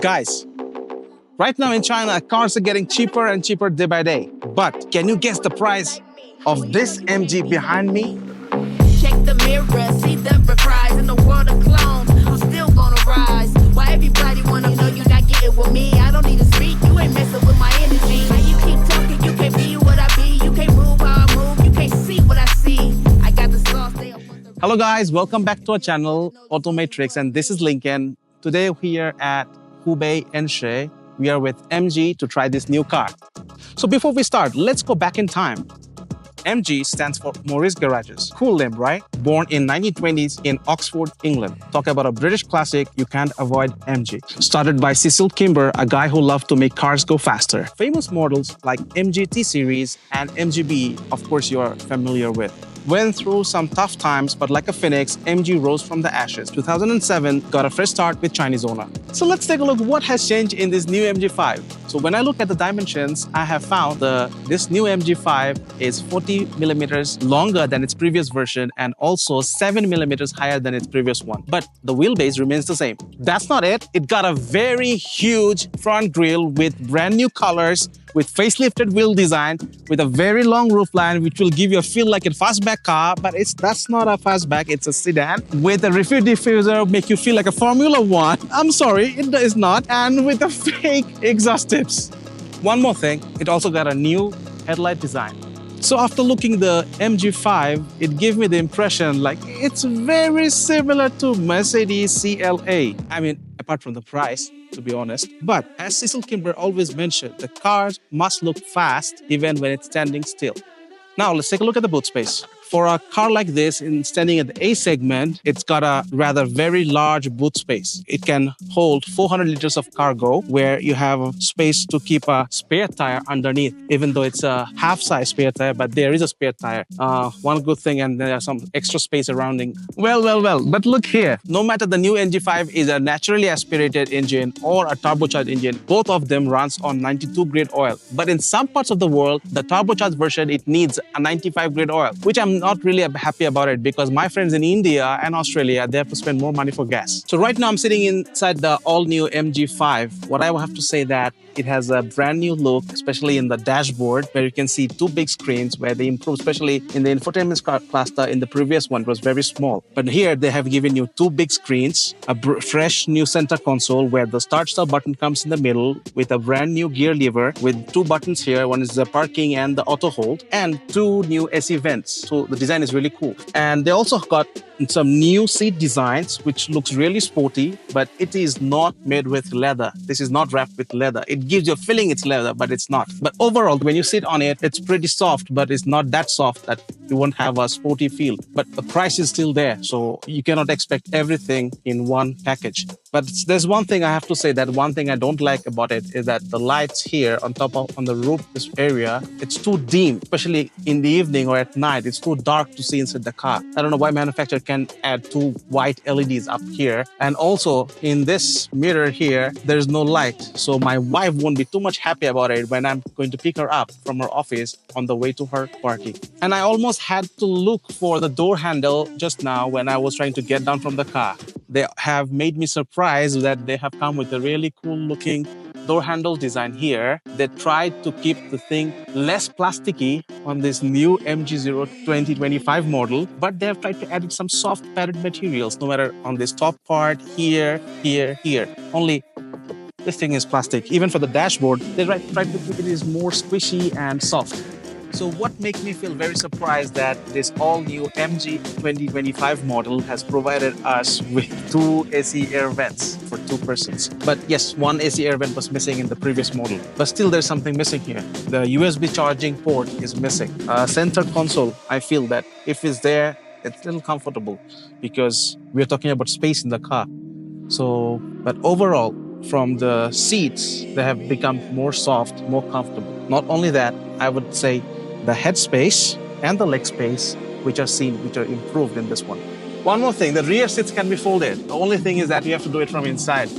Guys, right now in China, cars are getting cheaper and cheaper day by day. But can you guess the price of this MG behind me? Check the mirror, see the reprise in the world of clones. I'm still gonna rise. Why everybody wanna know you not getting with me? I don't need to speak, you ain't messing with my energy. How you keep talking, you can't be what I be. You can't move how I move, you can't see what I see. I got the sauce, they up on the... Hello guys, welcome back to our channel, Automatrix, and this is Lincoln. Today here at Hubei Enshe, we are with MG to try this new car. So before we start, let's go back in time. MG stands for Maurice Garages. Cool name, right? Born in 1920s in Oxford, England. Talk about a British classic, you can't avoid MG. Started by Cecil Kimber, a guy who loved to make cars go faster. Famous models like MG T Series and MGB, of course you are familiar with. Went through some tough times, but like a phoenix, MG rose from the ashes. 2007, got a fresh start with Chinese owner. So let's take a look what has changed in this new MG5. So when I look at the dimensions, I have found this new MG5 is 40 millimeters longer than its previous version and also 7 millimeters higher than its previous one. But the wheelbase remains the same. That's not it. It got a very huge front grille with brand new colors, with facelifted wheel design, with a very long roofline, which will give you a feel like a fastback car, but that's not a fastback, it's a sedan. With a refuel diffuser, make you feel like a Formula One. I'm sorry, it is not. And with a fake exhaust tips. One more thing, it also got a new headlight design. So after looking the MG5, it gave me the impression like it's very similar to Mercedes CLA. I mean, apart from the price, to be honest. But as Cecil Kimber always mentioned, the cars must look fast even when it's standing still. Now let's take a look at the boot space. For a car like this, in standing at the A segment, it's got a rather very large boot space. It can hold 400 liters of cargo, where you have space to keep a spare tire underneath, even though it's a half-size spare tire, but there is a spare tire. One good thing, and there's some extra space surrounding. Well, but look here. No matter the new MG5 is a naturally aspirated engine or a turbocharged engine, both of them runs on 92 grade oil. But in some parts of the world, the turbocharged version, it needs a 95 grade oil, which I'm not really happy about it because my friends in India and Australia, they have to spend more money for gas. So right now I'm sitting inside the all-new MG5. What I will have to say that it has a brand new look, especially in the dashboard, where you can see two big screens where they improved, especially in the infotainment cluster. In the previous one, it was very small. But here they have given you two big screens, a fresh new center console where the start-stop button comes in the middle with a brand new gear lever with two buttons here. One is the parking and the auto hold, and two new AC vents. So the design is really cool. And they also got some new seat designs, which looks really sporty, but it is not made with leather. This is not wrapped with leather. It gives you a feeling it's leather, but it's not. But overall, when you sit on it, it's pretty soft, but it's not that soft that you won't have a sporty feel. But the price is still there, so you cannot expect everything in one package. But there's one thing I have to say, that one thing I don't like about it is that the lights here on the roof, this area, it's too dim, especially in the evening or at night. It's too dark to see inside the car. I don't know why manufacturer can add two white LEDs up here. And also in this mirror here, there's no light. So my wife won't be too much happy about it when I'm going to pick her up from her office on the way to her party. And I almost had to look for the door handle just now when I was trying to get down from the car. They have made me surprised that they have come with a really cool looking door handle design here. They tried to keep the thing less plasticky on this new MG0 2025 model, but they have tried to add some soft padded materials, no matter on this top part, here. Only this thing is plastic. Even for the dashboard, they tried to keep it more squishy and soft. So what makes me feel very surprised that this all-new MG 2025 model has provided us with two AC air vents for two persons. But yes, one AC air vent was missing in the previous model. But still there's something missing here. The USB charging port is missing. Center console, I feel that if it's there, it's a little comfortable because we're talking about space in the car. So, but overall, from the seats, they have become more soft, more comfortable. Not only that, I would say the head space and the leg space, which are improved in this one. One more thing, the rear seats can be folded. The only thing is that you have to do it from inside.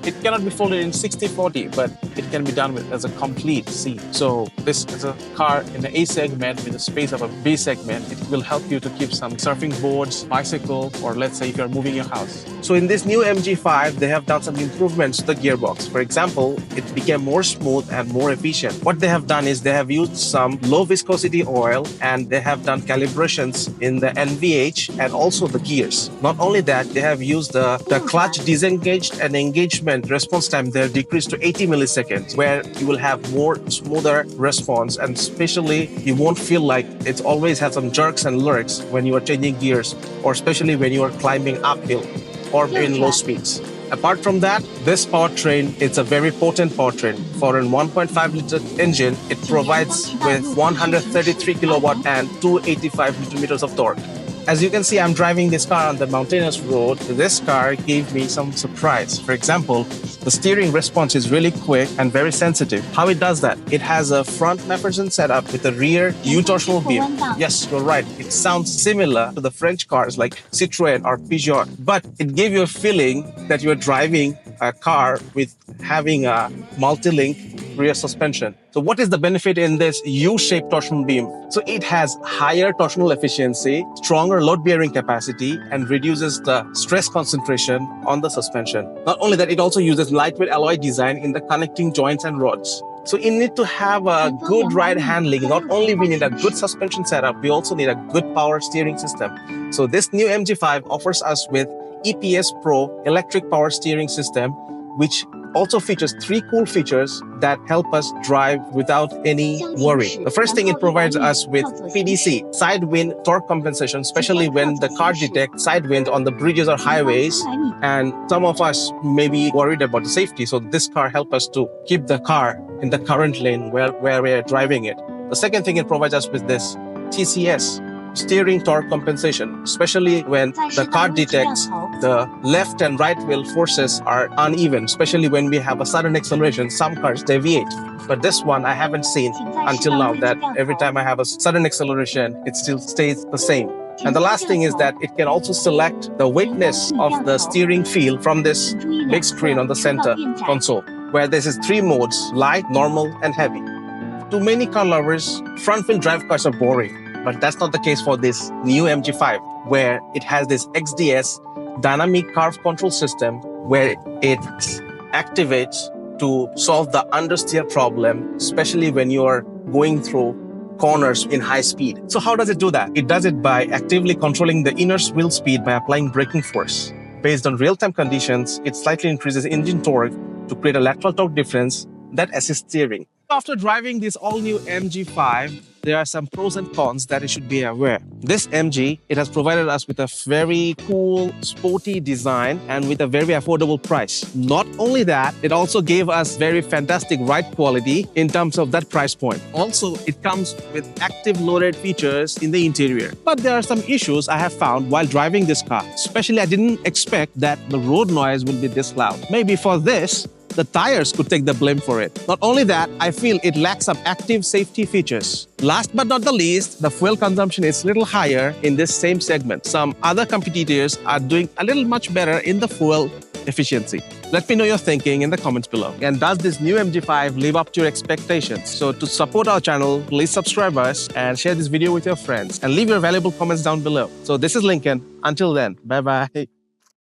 It cannot be folded in 60/40, but it can be done as a complete seat. So this is a car in the A segment with the space of a B segment. It will help you to keep some surfing boards, bicycle, or let's say if you're moving your house. So in this new MG5, they have done some improvements to the gearbox. For example, it became more smooth and more efficient. What they have done is they have used some low viscosity oil and they have done calibrations in the NVH and also the gears. Not only that, they have used the clutch disengaged and engagement response time. They're decreased to 80 milliseconds, where you will have more smoother response, and especially you won't feel like it always has some jerks and lurks when you are changing gears, or especially when you are climbing uphill or in low speeds. Apart from that, this powertrain, it's a very potent powertrain. For a 1.5 liter engine, it provides with 133 kilowatt and 285 newton meters of torque. As you can see, I'm driving this car on the mountainous road. This car gave me some surprise. For example, the steering response is really quick and very sensitive. How it does that? It has a front MacPherson setup with a rear U-torsional beam. Yes, you're right. It sounds similar to the French cars like Citroën or Peugeot, but it gave you a feeling that you're driving a car with having a multi-link rear suspension. So what is the benefit in this U-shaped torsional beam? So it has higher torsional efficiency, stronger load-bearing capacity, and reduces the stress concentration on the suspension. Not only that, it also uses lightweight alloy design in the connecting joints and rods. So you need to have a good ride handling. Not only we need a good suspension setup, we also need a good power steering system. So this new MG5 offers us with EPS Pro electric power steering system, which also features 3 cool features that help us drive without any worry. The first thing, it provides us with PDC, side wind torque compensation, especially when the car detects side wind on the bridges or highways, and some of us may be worried about the safety. So this car helps us to keep the car in the current lane where we're driving it. The second thing, it provides us with this TCS, steering torque compensation, especially when the car detects the left and right wheel forces are uneven, especially when we have a sudden acceleration. Some cars deviate, but this one I haven't seen until now that every time I have a sudden acceleration, it still stays the same. And the last thing is that it can also select the weightness of the steering feel from this big screen on the center console, where this is 3 modes: light, normal, and heavy. To many car lovers, front-wheel drive cars are boring. But that's not the case for this new MG5, where it has this XDS dynamic curve control system, where it activates to solve the understeer problem, especially when you are going through corners in high speed. So how does it do that? It does it by actively controlling the inner wheel speed by applying braking force. Based on real-time conditions, it slightly increases engine torque to create a lateral torque difference that assists steering. After driving this all-new MG5, there are some pros and cons that you should be aware. This MG, it has provided us with a very cool, sporty design and with a very affordable price. Not only that, it also gave us very fantastic ride quality in terms of that price point. Also, it comes with active low-rate features in the interior. But there are some issues I have found while driving this car. Especially, I didn't expect that the road noise will be this loud. Maybe for this, the tires could take the blame for it. Not only that, I feel it lacks some active safety features. Last but not the least, the fuel consumption is a little higher in this same segment. Some other competitors are doing a little much better in the fuel efficiency. Let me know your thinking in the comments below. And does this new MG5 live up to your expectations? So to support our channel, please subscribe us and share this video with your friends and leave your valuable comments down below. So this is Lincoln. Until then, bye-bye.